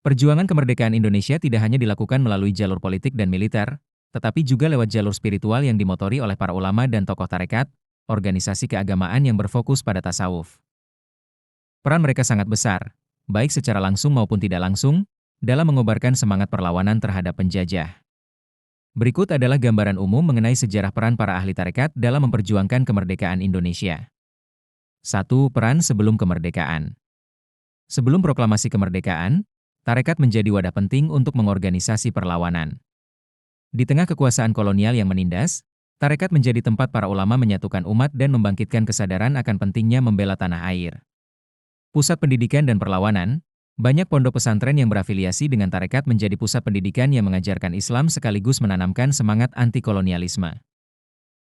Perjuangan kemerdekaan Indonesia tidak hanya dilakukan melalui jalur politik dan militer, tetapi juga lewat jalur spiritual yang dimotori oleh para ulama dan tokoh tarekat, organisasi keagamaan yang berfokus pada tasawuf. Peran mereka sangat besar, baik secara langsung maupun tidak langsung, dalam mengobarkan semangat perlawanan terhadap penjajah. Berikut adalah gambaran umum mengenai sejarah peran para ahli tarekat dalam memperjuangkan kemerdekaan Indonesia. 1. Peran sebelum kemerdekaan. Sebelum proklamasi kemerdekaan, tarekat menjadi wadah penting untuk mengorganisasi perlawanan. Di tengah kekuasaan kolonial yang menindas, tarekat menjadi tempat para ulama menyatukan umat dan membangkitkan kesadaran akan pentingnya membela tanah air. Pusat pendidikan dan perlawanan, banyak pondok pesantren yang berafiliasi dengan tarekat menjadi pusat pendidikan yang mengajarkan Islam sekaligus menanamkan semangat anti-kolonialisme.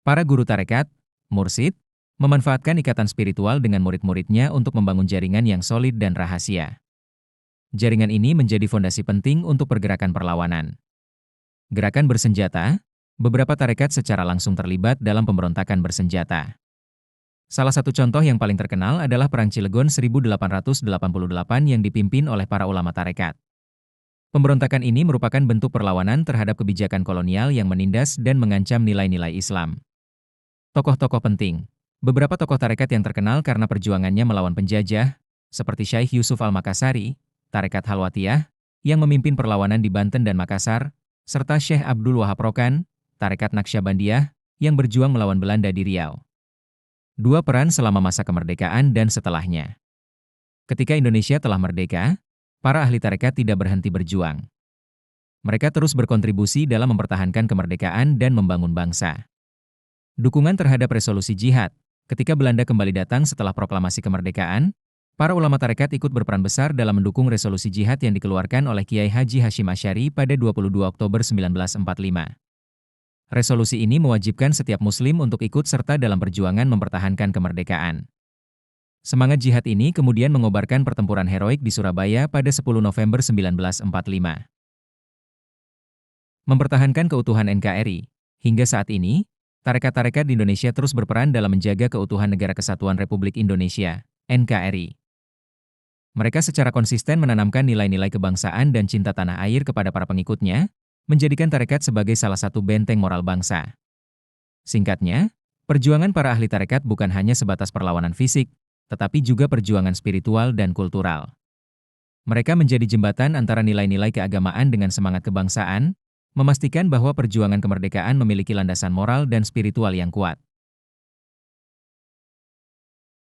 Para guru tarekat, mursyid, memanfaatkan ikatan spiritual dengan murid-muridnya untuk membangun jaringan yang solid dan rahasia. Jaringan ini menjadi fondasi penting untuk pergerakan perlawanan. Gerakan bersenjata, beberapa tarekat secara langsung terlibat dalam pemberontakan bersenjata. Salah satu contoh yang paling terkenal adalah Perang Cilegon 1888 yang dipimpin oleh para ulama tarekat. Pemberontakan ini merupakan bentuk perlawanan terhadap kebijakan kolonial yang menindas dan mengancam nilai-nilai Islam. Tokoh-tokoh penting. Beberapa tokoh tarekat yang terkenal karena perjuangannya melawan penjajah, seperti Syekh Yusuf Al-Makassari, Tarekat Halwatiyah, yang memimpin perlawanan di Banten dan Makassar, serta Syekh Abdul Wahab Rokan, Tarekat Naqsyabandiyah, yang berjuang melawan Belanda di Riau. 2. Peran selama masa kemerdekaan dan setelahnya. Ketika Indonesia telah merdeka, para ahli tarekat tidak berhenti berjuang. Mereka terus berkontribusi dalam mempertahankan kemerdekaan dan membangun bangsa. Dukungan terhadap resolusi jihad. Ketika Belanda kembali datang setelah proklamasi kemerdekaan, para ulama tarekat ikut berperan besar dalam mendukung resolusi jihad yang dikeluarkan oleh Kiai Haji Hashim Asy'ari pada 22 Oktober 1945. Resolusi ini mewajibkan setiap muslim untuk ikut serta dalam perjuangan mempertahankan kemerdekaan. Semangat jihad ini kemudian mengobarkan pertempuran heroik di Surabaya pada 10 November 1945. Mempertahankan keutuhan NKRI. Hingga saat ini, tarekat-tarekat di Indonesia terus berperan dalam menjaga keutuhan Negara Kesatuan Republik Indonesia, NKRI. Mereka secara konsisten menanamkan nilai-nilai kebangsaan dan cinta tanah air kepada para pengikutnya, menjadikan tarekat sebagai salah satu benteng moral bangsa. Singkatnya, perjuangan para ahli tarekat bukan hanya sebatas perlawanan fisik, tetapi juga perjuangan spiritual dan kultural. Mereka menjadi jembatan antara nilai-nilai keagamaan dengan semangat kebangsaan, memastikan bahwa perjuangan kemerdekaan memiliki landasan moral dan spiritual yang kuat.